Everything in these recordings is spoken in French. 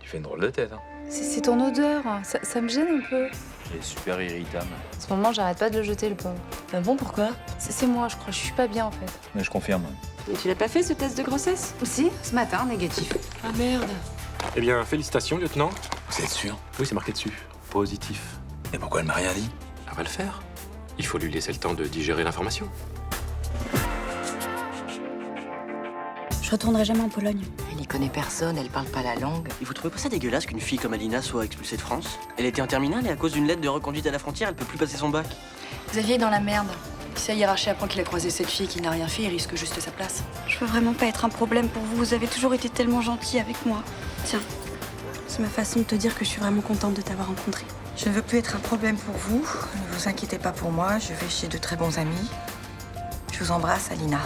fais une drôle de tête, hein. C'est ton odeur, ça me gêne un peu. Il est super irritable. En ce moment, j'arrête pas de le jeter, le pauvre. Ah bon, pourquoi? C'est moi, je crois, je suis pas bien en fait. Mais je confirme. Et tu l'as pas fait, ce test de grossesse? Si, ce matin, négatif. Ah merde. Eh bien, félicitations, lieutenant. Vous êtes sûr? Oui, c'est marqué dessus. Positif. Et pourquoi elle m'a rien dit? Elle va le faire. Il faut lui laisser le temps de digérer l'information. Je retournerai jamais en Pologne. Elle n'y connaît personne, elle parle pas la langue. Et vous trouvez pas ça dégueulasse qu'une fille comme Alina soit expulsée de France? Elle était en terminale et à cause d'une lettre de reconduite à la frontière, elle peut plus passer son bac. Xavier est dans la merde. Si ça hiérarchie apprend qu'il a croisé cette fille et qu'il n'a rien fait, il risque juste sa place. Je veux vraiment pas être un problème pour vous. Vous avez toujours été tellement gentil avec moi. Tiens, c'est ma façon de te dire que je suis vraiment contente de t'avoir rencontré. Je ne veux plus être un problème pour vous. Ne vous inquiétez pas pour moi. Je vais chez de très bons amis. Je vous embrasse, Alina.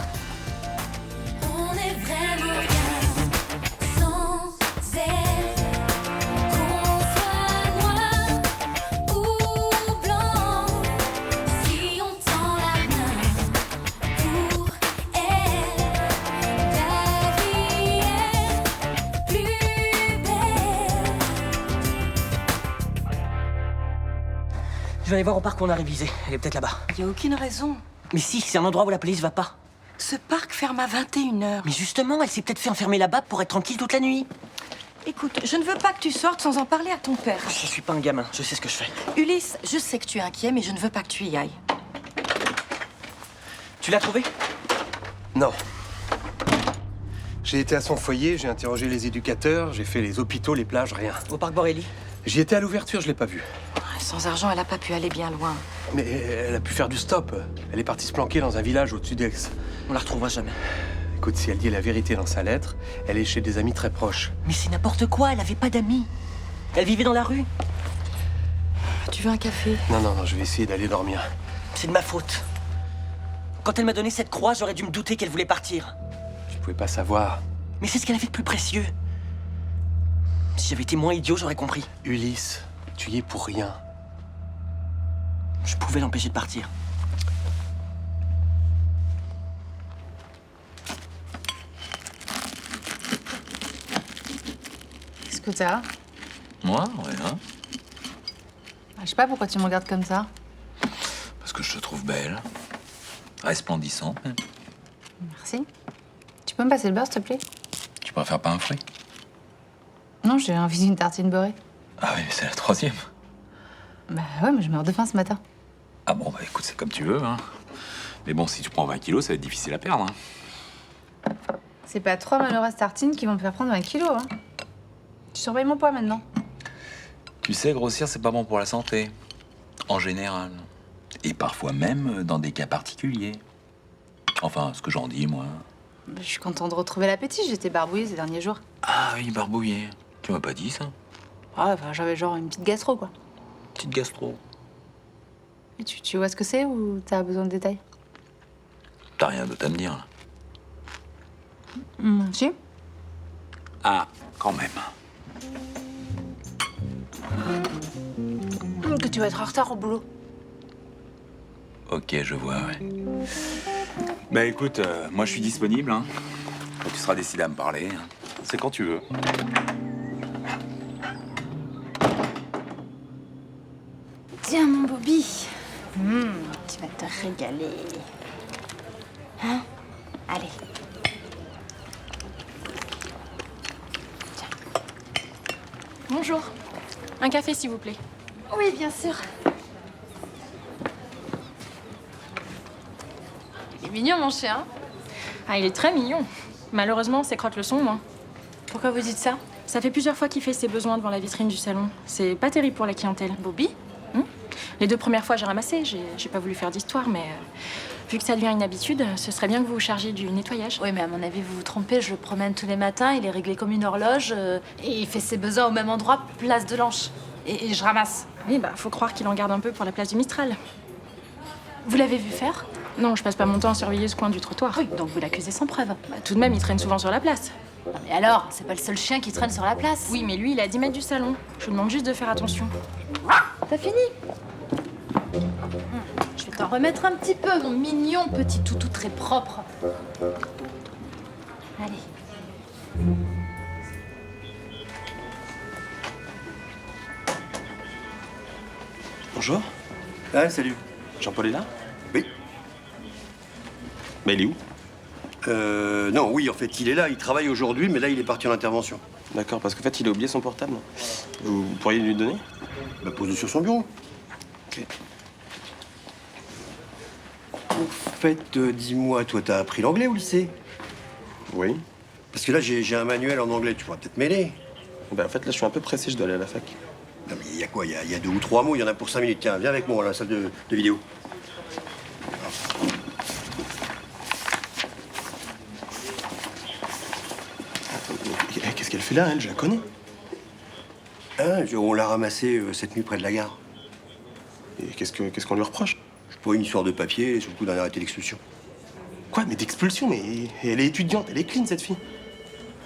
On est vraiment bien sans elle. Qu'on soit noir ou blanc, si on tend la main pour elle, la vie est plus belle. Je vais aller voir au parc qu'on a révisé. Elle est peut-être là-bas. Il n'y a aucune raison. Mais si, c'est un endroit où la police va pas. Ce parc ferme à 21h. Mais justement, elle s'est peut-être fait enfermer là-bas pour être tranquille toute la nuit. Écoute, je ne veux pas que tu sortes sans en parler à ton père. Je suis pas un gamin, je sais ce que je fais. Ulysse, je sais que tu es inquiet, mais je ne veux pas que tu y ailles. Tu l'as trouvé? Non. J'ai été à son foyer, j'ai interrogé les éducateurs, j'ai fait les hôpitaux, les plages, rien. Au parc Borély? J'y étais à l'ouverture, je l'ai pas vue. Sans argent, elle n'a pas pu aller bien loin. Mais elle a pu faire du stop. Elle est partie se planquer dans un village au-dessus d'Aix. On la retrouvera jamais. Écoute, si elle dit la vérité dans sa lettre, elle est chez des amis très proches. Mais c'est n'importe quoi, elle avait pas d'amis. Elle vivait dans la rue. Tu veux un café? Non, je vais essayer d'aller dormir. C'est de ma faute. Quand elle m'a donné cette croix, j'aurais dû me douter qu'elle voulait partir. Je pouvais pas savoir. Mais c'est ce qu'elle avait de plus précieux. Si j'avais été moins idiot, j'aurais compris. Ulysse, tu y es pour rien. Je pouvais l'empêcher de partir. Qu'est-ce que t'as? Moi? Ouais, hein? Je sais pas pourquoi tu me regardes comme ça. Parce que je te trouve belle. Resplendissante, même. Merci. Tu peux me passer le beurre, s'il te plaît? Tu préfères pas un fruit? Non, j'ai envie d'une tartine beurrée. Ah oui, mais c'est la troisième. Bah ouais, mais je meurs de faim ce matin. Ah bon, bah écoute, c'est comme tu veux, hein. Mais bon, si tu prends 20 kilos, ça va être difficile à perdre, hein. C'est pas 3 malheureuses tartines qui vont me faire prendre 20 kilos, hein. Tu surveilles mon poids maintenant. Tu sais, grossir, c'est pas bon pour la santé. En général. Et parfois même dans des cas particuliers. Enfin, ce que j'en dis, moi. Je suis contente de retrouver l'appétit, j'étais barbouillée ces derniers jours. Ah oui, barbouillé. Tu m'as pas dit ça? Ah, enfin, j'avais genre une petite gastro, quoi. Petite gastro. Et tu vois ce que c'est ou t'as besoin de détails? T'as rien d'autre à me dire, là? Si. Ah, quand même. Que tu vas être en retard au boulot. Ok, je vois, ouais. Bah écoute, moi je suis disponible, hein. Quand tu seras décidé à me parler, hein. C'est quand tu veux. Tiens, mon Bobby. Tu vas te régaler. Hein? Allez. Bonjour. Un café, s'il vous plaît. Oui, bien sûr. Il est mignon, mon chien. Ah, il est très mignon. Malheureusement, ses crottes le sont moins. Pourquoi vous dites ça? Ça fait plusieurs fois qu'il fait ses besoins devant la vitrine du salon. C'est pas terrible pour la clientèle. Bobby? Les 2 premières fois, j'ai ramassé. J'ai pas voulu faire d'histoire, mais vu que ça devient une habitude, ce serait bien que vous vous chargiez du nettoyage. Oui, mais à mon avis, vous vous trompez. Je le promène tous les matins, il est réglé comme une horloge. Et il fait ses besoins au même endroit, place de l'Anche. Et je ramasse. Oui, bah, faut croire qu'il en garde un peu pour la place du Mistral. Vous l'avez vu faire? Non, je passe pas mon temps à surveiller ce coin du trottoir. Oui, donc vous l'accusez sans preuve. Bah, tout de même, il traîne souvent sur la place. Non, mais alors, c'est pas le seul chien qui traîne sur la place. Oui, mais lui, il est à 10 mètres du salon. Je vous demande juste de faire attention. T'as fini? Je vais t'en remettre un petit peu, mon mignon petit toutou très propre. Allez. Bonjour. Ah, salut. Jean-Paul est là? Oui. Mais il est où? Non, oui, en fait, il est là. Il travaille aujourd'hui, mais là, il est parti en intervention. D'accord, parce qu'en fait, il a oublié son portable. Vous pourriez lui donner? Bah, pose-le sur son bureau. Ok. Au fait, dis-moi, toi, t'as appris l'anglais au lycée? Oui. Parce que là, j'ai un manuel en anglais. Tu pourras peut-être m'aider. Ben, en fait, là, je suis un peu pressé, je dois aller à la fac. Non, mais il y a quoi? Il y a 2 ou 3 mots. Il y en a pour 5 minutes. Tiens, viens avec moi à la salle de vidéo. Qu'est-ce qu'elle fait là, elle? Je la connais. Hein, on l'a ramassé cette nuit près de la gare. Et qu'est-ce qu'on lui reproche? Pour une histoire de papier et surtout d'un arrêté d'expulsion. Quoi? Mais d'expulsion? Mais elle est étudiante, elle est clean, cette fille.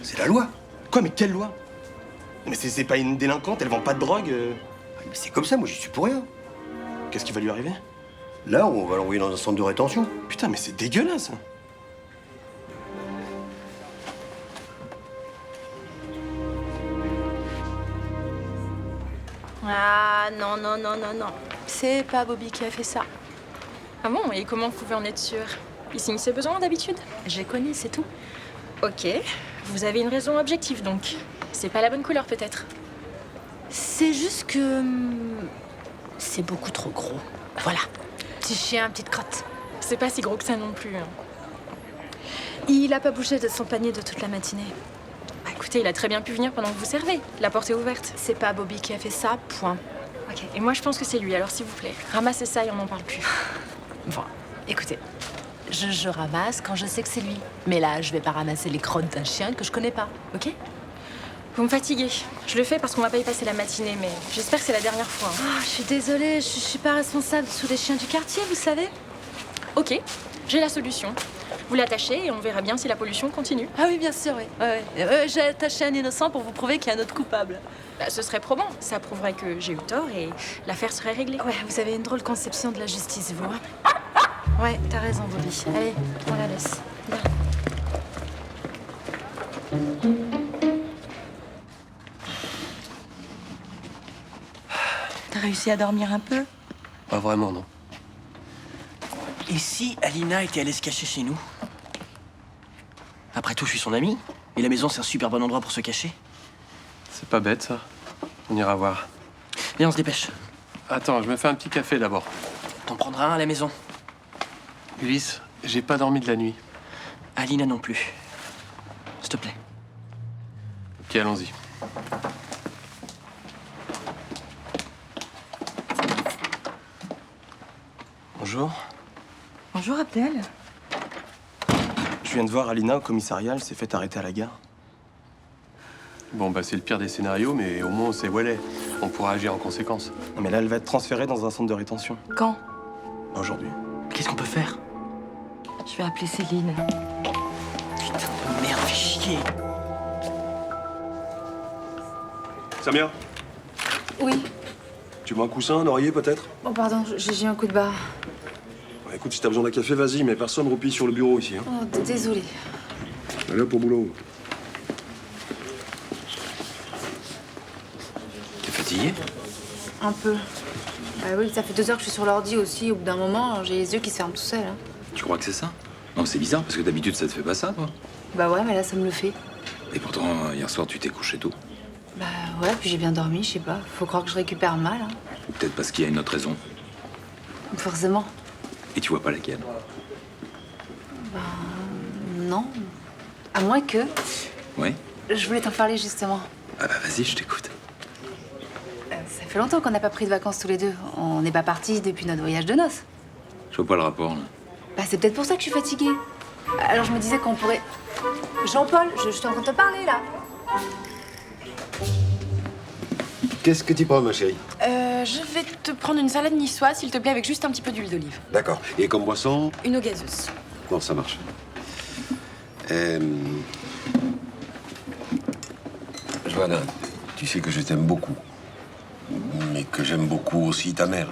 C'est la loi. Quoi? Mais quelle loi? Mais c'est pas une délinquante, elle vend pas de drogue. Mais c'est comme ça, moi, j'y suis pour rien. Qu'est-ce qui va lui arriver? Là, on va l'envoyer dans un centre de rétention. Putain, mais c'est dégueulasse. Ah non, non, non, non, non. C'est pas Bobby qui a fait ça. Ah bon? Et comment vous pouvez en être sûr? Il signe ses besoins d'habitude? J'ai connu, c'est tout. Ok. Vous avez une raison objective donc. C'est pas la bonne couleur peut-être. C'est juste que... c'est beaucoup trop gros. Voilà. Petit chien, petite crotte. C'est pas si gros que ça non plus. Hein. Il a pas bougé de son panier de toute la matinée. Bah, écoutez, il a très bien pu venir pendant que vous servez. La porte est ouverte. C'est pas Bobby qui a fait ça, point. Ok. Et moi je pense que c'est lui, alors s'il vous plaît, ramassez ça et on n'en parle plus. Bon, écoutez. Je ramasse quand je sais que c'est lui. Mais là, je vais pas ramasser les crottes d'un chien que je connais pas, ok? Vous me fatiguez. Je le fais parce qu'on va pas y passer la matinée, mais j'espère que c'est la dernière fois. Hein. Oh, je suis désolée, je suis pas responsable de tous les chiens du quartier, vous savez. Ok, j'ai la solution. Vous l'attachez et on verra bien si la pollution continue. Ah oui, bien sûr, oui. J'ai attaché un innocent pour vous prouver qu'il y a un autre coupable. Bah, ce serait probant. Ça prouverait que j'ai eu tort et l'affaire serait réglée. Ouais, vous avez une drôle conception de la justice, vous. Hein. Ouais, t'as raison, Bobby. Allez, on la laisse. Viens. T'as réussi à dormir un peu? Pas vraiment, non. Et si Alina était allée se cacher chez nous? Après tout, je suis son ami. Et la maison, c'est un super bon endroit pour se cacher. C'est pas bête, ça. On ira voir. Viens, on se dépêche. Attends, je me fais un petit café d'abord. T'en prendras un à la maison. Ulysse, j'ai pas dormi de la nuit. Alina non plus. S'il te plaît. Ok, allons-y. Bonjour. Bonjour, Abdel. Je viens de voir Alina au commissariat, elle s'est fait arrêter à la gare. Bon, bah c'est le pire des scénarios, mais au moins on sait où elle est. On pourra agir en conséquence. Non, mais là, elle va être transférée dans un centre de rétention. Quand? Aujourd'hui. Qu'est-ce qu'on peut faire? Je vais appeler Céline. Putain de merde, fais chier. Samia? Oui. Tu veux un coussin, un oreiller peut-être? Oh, pardon, j'ai un coup de barre. Ouais, écoute, si t'as besoin d'un café, vas-y, mais personne roupille sur le bureau ici. Hein. Oh, désolée. Allez, pour boulot. T'es fatigué? Un peu. Bah oui, ça fait 2 heures que je suis sur l'ordi aussi. Au bout d'un moment, j'ai les yeux qui se ferment tout seuls. Hein. Tu crois que c'est ça? Non, c'est bizarre, parce que d'habitude, ça te fait pas ça, toi. Bah ouais, mais là, ça me le fait. Et pourtant, hier soir, tu t'es couché tôt. Bah ouais, puis j'ai bien dormi, je sais pas. Faut croire que je récupère mal. Hein. Ou peut-être parce qu'il y a une autre raison. Forcément. Et tu vois pas laquelle. Bah non. À moins que... Ouais? Je voulais t'en parler justement. Ah bah vas-y, je t'écoute. Ça fait longtemps qu'on n'a pas pris de vacances tous les deux. On n'est pas partis depuis notre voyage de noces. Je vois pas le rapport, là. Bah c'est peut-être pour ça que je suis fatiguée. Alors je me disais qu'on pourrait... Jean-Paul, je suis en train de te parler là. Qu'est-ce que tu prends, ma chérie? Je vais te prendre une salade niçoise, s'il te plaît, avec juste un petit peu d'huile d'olive. D'accord. Et comme boisson? Une eau gazeuse. Bon, ça marche. Johanna, tu sais que je t'aime beaucoup. Mais que j'aime beaucoup aussi ta mère.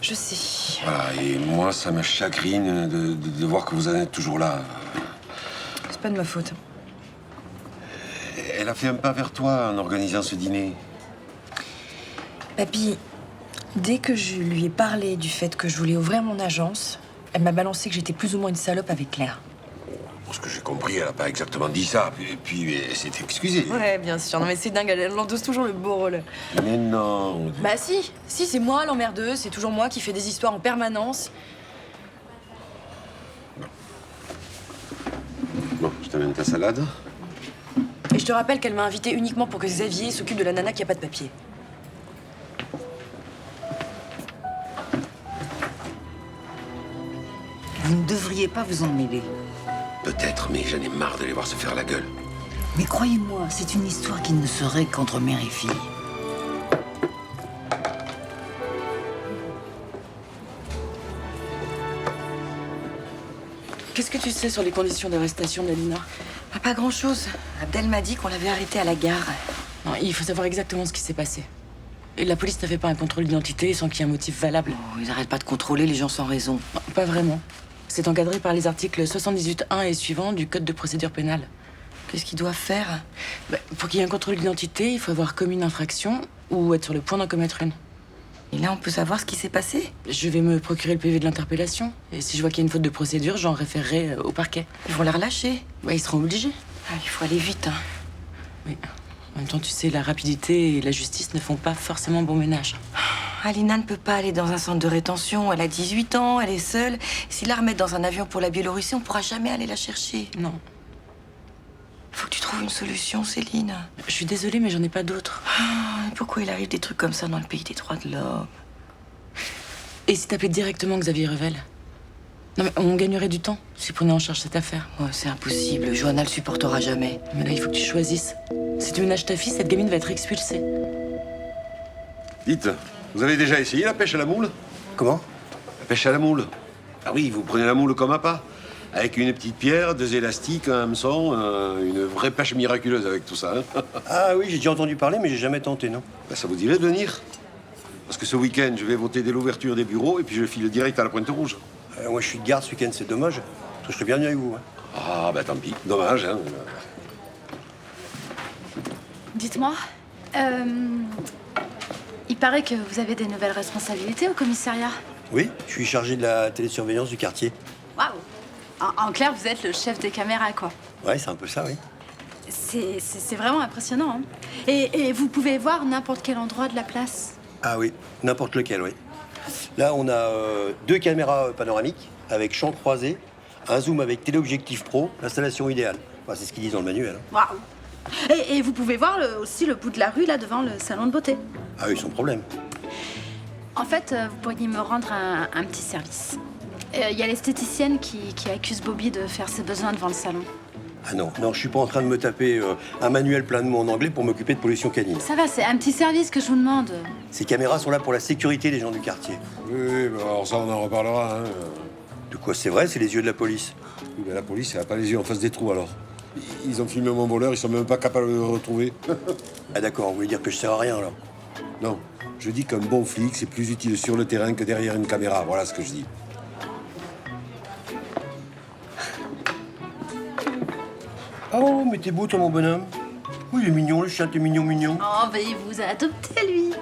Je sais. Voilà, et moi, ça me chagrine de voir que vous en êtes toujours là. C'est pas de ma faute. Elle a fait un pas vers toi en organisant ce dîner. Papy, Dès que je lui ai parlé du fait que je voulais ouvrir mon agence, elle m'a balancé que j'étais plus ou moins une salope avec Claire. Pour ce que j'ai compris, elle n'a pas exactement dit ça. Puis elle s'est excusée. Ouais, bien sûr. Non mais c'est dingue, elle endosse toujours le beau rôle. Mais non. Bah si, c'est moi l'emmerdeuse, c'est toujours moi qui fais des histoires en permanence. Bon, je t'amène ta salade. Et je te rappelle qu'elle m'a invitée uniquement pour que Xavier s'occupe de la nana qui a pas de papier. Vous ne devriez pas vous en mêler. Peut-être, mais j'en ai marre de les voir se faire la gueule. Mais croyez-moi, c'est une histoire qui ne serait qu'entre mère et fille. Qu'est-ce que tu sais sur les conditions d'arrestation d'Alina? Pas grand-chose. Abdel m'a dit qu'on l'avait arrêtée à la gare. Non, il faut savoir exactement ce qui s'est passé. Et la police n'a fait pas un contrôle d'identité sans qu'il y ait un motif valable. Oh, ils n'arrêtent pas de contrôler les gens sans raison. Non, pas vraiment. C'est encadré par les articles 78.1 et suivants du Code de procédure pénale. Qu'est-ce qu'ils doivent faire? Pour qu'il y ait un contrôle d'identité, il faut avoir commis une infraction ou être sur le point d'en commettre une. Et là, on peut savoir ce qui s'est passé? Je vais me procurer le PV de l'interpellation. Et si je vois qu'il y a une faute de procédure, j'en référerai au parquet. Ils vont la relâcher? Ils seront obligés. Il faut aller vite, hein. Oui. En même temps, tu sais, la rapidité et la justice ne font pas forcément bon ménage. Alina ne peut pas aller dans un centre de rétention. Elle a 18 ans, elle est seule. S'ils la remettent dans un avion pour la Biélorussie, on pourra jamais aller la chercher. Non. Faut que tu trouves une solution, Céline. Je suis désolée, mais j'en ai pas d'autre. Pourquoi il arrive des trucs comme ça dans le pays des droits de l'homme? Et si t'appelais directement Xavier Revel? Non, mais on gagnerait du temps si prenait en charge cette affaire. Ouais, c'est impossible. Johanna le supportera jamais. Mais là, il faut que tu choisisses. Si tu ménages ta fille, cette gamine va être expulsée. Dites, vous avez déjà essayé la pêche à la moule? Comment? La pêche à la moule. Ah oui, vous prenez la moule comme appât. Avec une petite pierre, 2 élastiques, un hameçon, une vraie pêche miraculeuse avec tout ça. Hein. Ah oui, j'ai déjà entendu parler, mais j'ai jamais tenté, non. Ça vous dirait de venir? Parce que ce week-end, je vais voter dès l'ouverture des bureaux et puis je file direct à la Pointe-Rouge. Moi, je suis de garde ce week-end, c'est dommage. Parce que je serais bien venu avec vous. Hein. Ah, bah tant pis. Dommage, hein. Dites-moi, il paraît que vous avez des nouvelles responsabilités au commissariat. Oui, je suis chargé de la télésurveillance du quartier. Waouh! En clair, vous êtes le chef des caméras, quoi. Ouais, c'est un peu ça, oui. C'est vraiment impressionnant. Hein. Et vous pouvez voir n'importe quel endroit de la place. Ah oui, n'importe lequel, oui. Là, on a 2 caméras panoramiques avec champ croisé, un zoom avec téléobjectif pro, l'installation idéale. Enfin, c'est ce qu'ils disent dans le manuel. Hein. Waouh! Et vous pouvez voir aussi le bout de la rue, là, devant le salon de beauté. Ah oui, sans problème. En fait, vous pourriez me rendre un petit service. Il y a l'esthéticienne qui accuse Bobby de faire ses besoins devant le salon. Ah non, je suis pas en train de me taper un manuel plein de mots en anglais pour m'occuper de pollution canine. Ça va, c'est un petit service que je vous demande. Ces caméras sont là pour la sécurité des gens du quartier. Oui, bah alors ça, on en reparlera. Hein. De quoi c'est vrai, c'est les yeux de la police. Oui, mais la police, elle a pas les yeux en face des trous, alors. Ils ont filmé mon voleur, ils sont même pas capables de le retrouver. Ah d'accord, vous voulez dire que je sers à rien, alors? Non, je dis qu'un bon flic, c'est plus utile sur le terrain que derrière une caméra. Voilà ce que je dis. Oh, mais t'es beau, toi, mon bonhomme. Oui, il est mignon, le chien, t'es mignon, mignon. Oh, ben il vous a adopté, lui.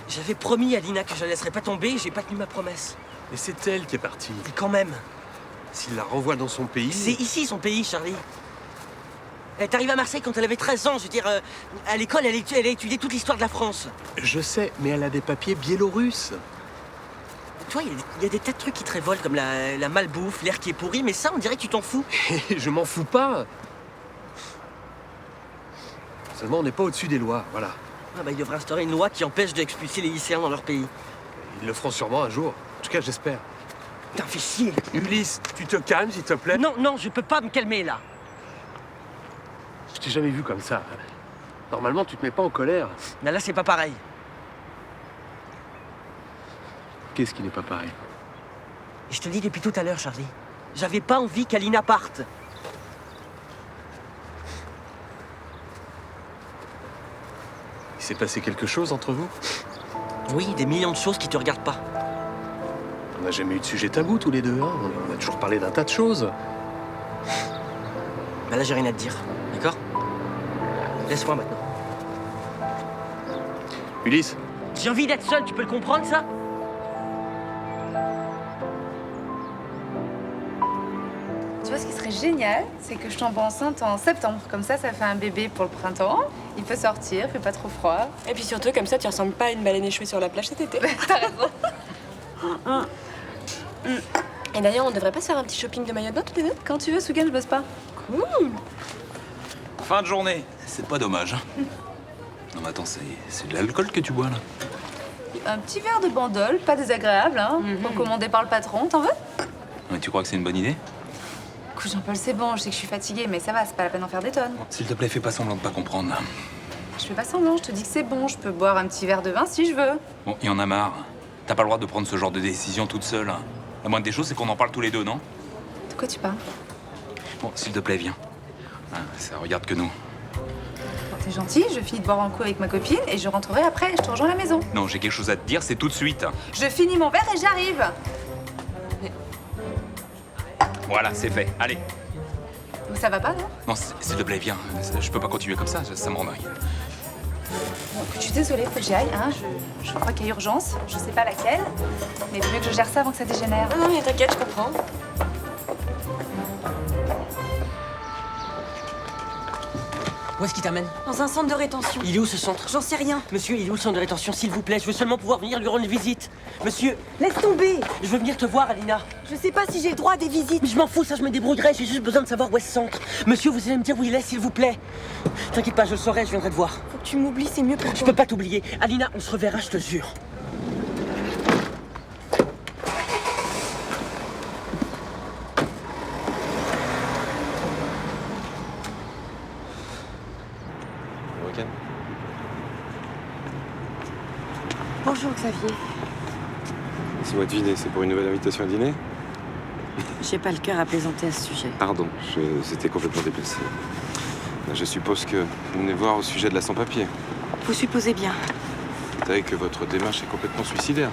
J'avais promis à Lina que je la laisserais pas tomber et j'ai pas tenu ma promesse. Et c'est elle qui est partie. Et quand même. S'il la renvoie dans son pays... C'est ici son pays, Charlie. Elle est arrivée à Marseille quand elle avait 13 ans. Je veux dire, à l'école, elle a étudié toute l'histoire de la France. Je sais, mais elle a des papiers biélorusses. Tu vois, il y a des tas de trucs qui te révoltent, comme la malbouffe, l'air qui est pourri, mais ça, on dirait que tu t'en fous. Je m'en fous pas. Seulement, on n'est pas au-dessus des lois, voilà. Ah bah, ils devraient instaurer une loi qui empêche d'expulser les lycéens dans leur pays. Ils le feront sûrement un jour. En tout cas, j'espère. Putain, fais chier. Ulysse, tu te calmes, s'il te plaît? Non, je peux pas me calmer, là. Je t'ai jamais vu comme ça. Normalement, tu te mets pas en colère. Là, c'est pas pareil. Qu'est-ce qui n'est pas pareil? Et je te le dis depuis tout à l'heure, Charlie. J'avais pas envie qu'Alina parte. Il s'est passé quelque chose entre vous? Oui, des millions de choses qui te regardent pas. On n'a jamais eu de sujet tabou tous les deux, hein. On a toujours parlé d'un tas de choses. Bah là, j'ai rien à te dire, d'accord? Laisse-moi maintenant. Ulysse. J'ai envie d'être seul, tu peux le comprendre, ça? Tu vois, ce qui serait génial, c'est que je tombe enceinte en septembre. Comme ça fait un bébé pour le printemps. Il peut sortir, fait pas trop froid. Et puis surtout, comme ça, tu ressembles pas à une baleine échouée sur la plage cet été. T'as raison. Et d'ailleurs, on devrait pas se faire un petit shopping de maillot de bain tous les deux? Quand tu veux, ce week-end, je bosse pas. Cool. Fin de journée. C'est pas dommage. Non mais attends, c'est de l'alcool que tu bois là? Un petit verre de Bandol, pas désagréable, hein. Recommandé par le patron, t'en veux? Mais tu crois que c'est une bonne idée? Écoute, Jean-Paul, c'est bon, je sais que je suis fatiguée, mais ça va, c'est pas la peine d'en faire des tonnes. S'il te plaît, fais pas semblant de pas comprendre. Je fais pas semblant, je te dis que c'est bon, je peux boire un petit verre de vin si je veux. Bon, il y en a marre. T'as pas le droit de prendre ce genre de décision toute seule. La moindre des choses, c'est qu'on en parle tous les deux, non? De quoi tu parles? Bon, s'il te plaît, viens. Ah, ça regarde que nous. Bon, t'es gentil, je finis de boire un coup avec ma copine et je rentrerai après, je te rejoins à la maison. Non, j'ai quelque chose à te dire, c'est tout de suite. Je finis mon verre et j'arrive. Voilà, c'est fait. Allez. Donc ça va pas, non? Non, s'il te plaît, viens. Je peux pas continuer comme ça me rend dingue. Bon, écoute, je suis désolée, faut que j'y aille, hein. Je crois qu'il y a urgence, je sais pas laquelle, mais il vaut mieux que je gère ça avant que ça dégénère. Non, mais t'inquiète, je comprends. Où est-ce qu'il t'amène? Dans un centre de rétention. Il est où ce centre? J'en sais rien. Monsieur, il est où le centre de rétention, s'il vous plaît? Je veux seulement pouvoir venir lui rendre visite. Monsieur, Laisse tomber. je veux venir te voir, Alina. Je sais pas si j'ai le droit à des visites. Mais je m'en fous, ça je me débrouillerai, j'ai juste besoin de savoir où est ce centre. Monsieur, vous allez me dire où il est, s'il vous plaît. T'inquiète pas, je le saurai, je viendrai te voir. Faut que tu m'oublies, c'est mieux pour toi. Je peux pas t'oublier. Alina, on se reverra, je te jure. Bonjour Xavier. Laissez-moi deviner, c'est pour une nouvelle invitation à dîner? J'ai pas le cœur à plaisanter à ce sujet. Pardon, c'était complètement déplacé. Je suppose que vous venez voir au sujet de la sans-papier. Vous supposez bien. Vous savez que votre démarche est complètement suicidaire.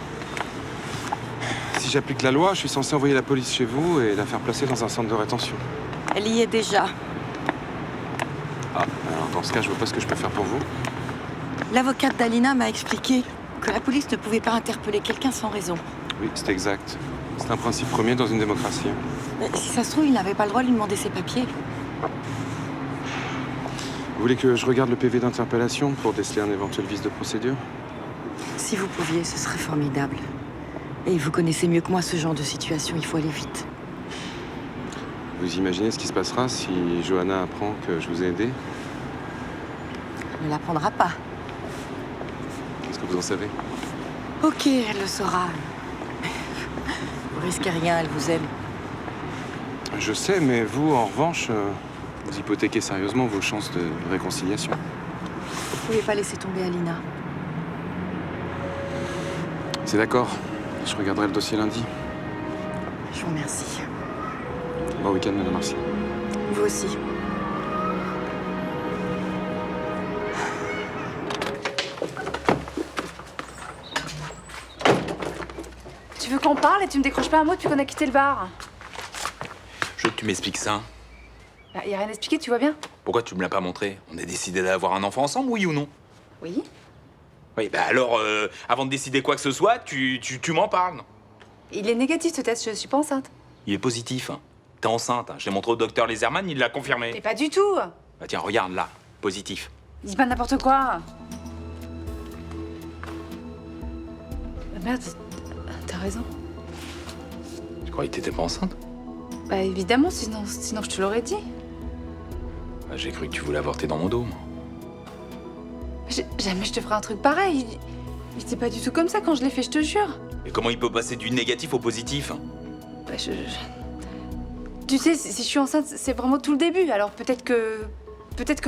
Si j'applique la loi, je suis censé envoyer la police chez vous et la faire placer dans un centre de rétention. Elle y est déjà. Ah, alors dans ce cas, je vois pas ce que je peux faire pour vous. L'avocate d'Alina m'a expliqué que la police ne pouvait pas interpeller quelqu'un sans raison. Oui, c'est exact. C'est un principe premier dans une démocratie. Mais si ça se trouve, il n'avait pas le droit de lui demander ses papiers. Vous voulez que je regarde le PV d'interpellation pour déceler un éventuel vice de procédure? Si vous pouviez, ce serait formidable. Et vous connaissez mieux que moi ce genre de situation, il faut aller vite. Vous imaginez ce qui se passera si Johanna apprend que je vous ai aidé? Elle ne l'apprendra pas. Qu'est-ce que vous en savez? Ok, elle le saura. Vous risquez rien, elle vous aime. Je sais, mais vous, en revanche, vous hypothéquez sérieusement vos chances de réconciliation. Vous pouvez pas laisser tomber Alina. C'est d'accord. Je regarderai le dossier lundi. Je vous remercie. Bon week-end, madame Marcy. Vous aussi. Tu veux qu'on parle et tu me décroches pas un mot depuis qu'on a quitté le bar? Je veux que tu m'expliques ça. Bah, y a rien à expliquer, tu vois bien. Pourquoi tu me l'as pas montré? On a décidé d'avoir un enfant ensemble, oui ou non? Oui. Oui, bah alors, avant de décider quoi que ce soit, tu m'en parles. Il est négatif ce test, je suis pas enceinte. Il est positif. Hein. T'es enceinte. Hein. J'ai montré au docteur Laserman, il l'a confirmé. Mais pas du tout. Bah tiens, regarde là, positif. Dis pas n'importe quoi. Merde, t'as raison. Tu croyais que t'étais pas enceinte? Bah évidemment, sinon je te l'aurais dit. Bah, j'ai cru que tu voulais avorter dans mon dos. moi. Jamais je te ferai un truc pareil. Il était pas du tout comme ça quand je l'ai fait, je te jure. Et comment il peut passer du négatif au positif? Bah, Tu sais, si je suis enceinte, c'est vraiment tout le début. Alors peut-être que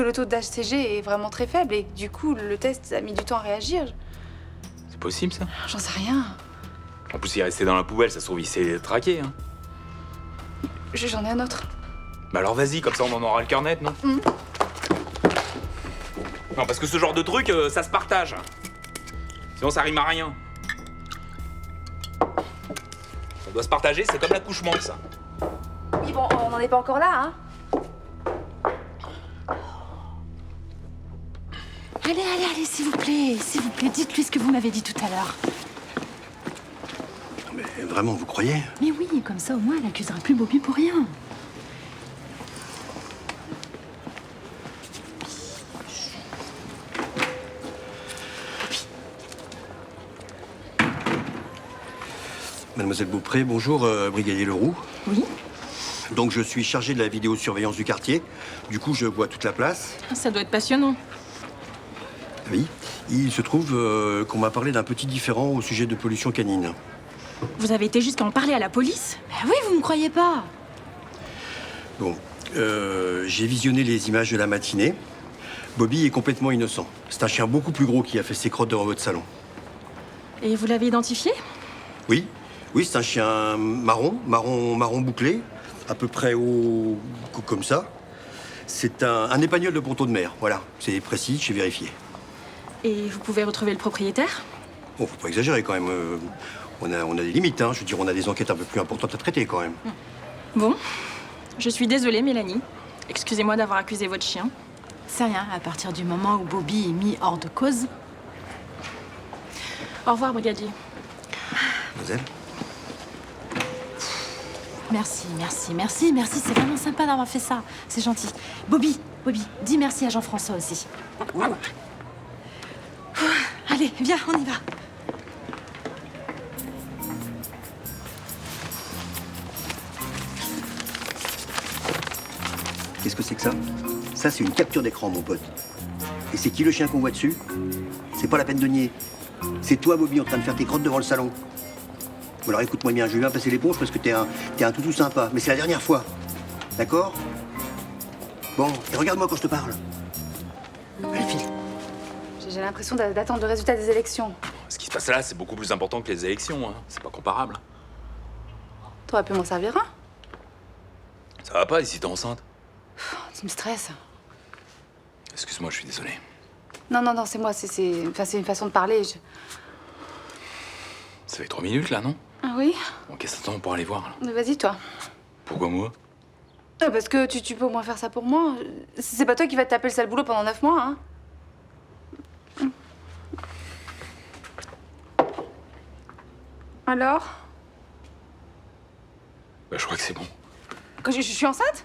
le taux d'HCG est vraiment très faible et du coup, le test a mis du temps à réagir. C'est possible ça? J'en sais rien. En plus, il est resté dans la poubelle, ça se trouve, il s'est traqué. Hein. J'en ai un autre. Bah alors vas-y, comme ça on en aura le cœur net, non? Non, parce que ce genre de truc, ça se partage. Sinon, ça rime à rien. Ça doit se partager, c'est comme l'accouchement, ça. Oui, bon, on n'en est pas encore là, hein. Allez, s'il vous plaît, dites-lui ce que vous m'avez dit tout à l'heure. Mais vraiment, vous croyez? Mais oui, comme ça, au moins, elle n'accusera plus Bobby pour rien. Mademoiselle Beaupré, bonjour, brigadier Leroux. Oui. Donc je suis chargé de la vidéosurveillance du quartier. Du coup, je vois toute la place. Ça doit être passionnant. Oui. Il se trouve qu'on m'a parlé d'un petit différend au sujet de pollution canine. Vous avez été jusqu'à en parler à la police? Bah oui, vous me croyez pas. Bon, j'ai visionné les images de la matinée. Bobby est complètement innocent. C'est un chien beaucoup plus gros qui a fait ses crottes devant votre salon. Et vous l'avez identifié? Oui, c'est un chien marron bouclé, à peu près haut comme ça. C'est un épagnol de ponton de mer, voilà. C'est précis, j'ai vérifié. Et vous pouvez retrouver le propriétaire? Bon, faut pas exagérer quand même. On a des limites, hein. Je veux dire, on a des enquêtes un peu plus importantes à traiter quand même. Bon, je suis désolée, Mélanie. Excusez-moi d'avoir accusé votre chien. C'est rien, à partir du moment où Bobby est mis hors de cause. Au revoir, brigadier. Mademoiselle? Merci, c'est vraiment sympa d'avoir fait ça. C'est gentil. Bobby, dis merci à Jean-François aussi. Allez, viens, on y va. Qu'est-ce que c'est que ça? Ça, c'est une capture d'écran, mon pote. Et c'est qui le chien qu'on voit dessus? C'est pas la peine de nier. C'est toi, Bobby, en train de faire tes crottes devant le salon. Bon, alors écoute-moi bien, je vais bien passer l'éponge parce que t'es un toutou sympa. Mais c'est la dernière fois. D'accord? Bon, et regarde-moi quand je te parle. Allez, file. J'ai l'impression d'attendre le résultat des élections. Ce qui se passe là, c'est beaucoup plus important que les élections. Hein. C'est pas comparable. T'aurais pu m'en servir un? Ça va pas ici, t'es enceinte? Tu me stresses. Excuse-moi, je suis désolé. Non, c'est moi. C'est une façon de parler. Ça fait 3 minutes là, non? Ah oui? Bon, qu'est-ce que t'attends pour aller voir là? Mais vas-y, toi. Pourquoi moi? Parce que tu peux au moins faire ça pour moi. C'est pas toi qui vas te taper le sale boulot pendant 9 mois, hein? Alors? Bah, je crois que c'est bon. Que je suis enceinte?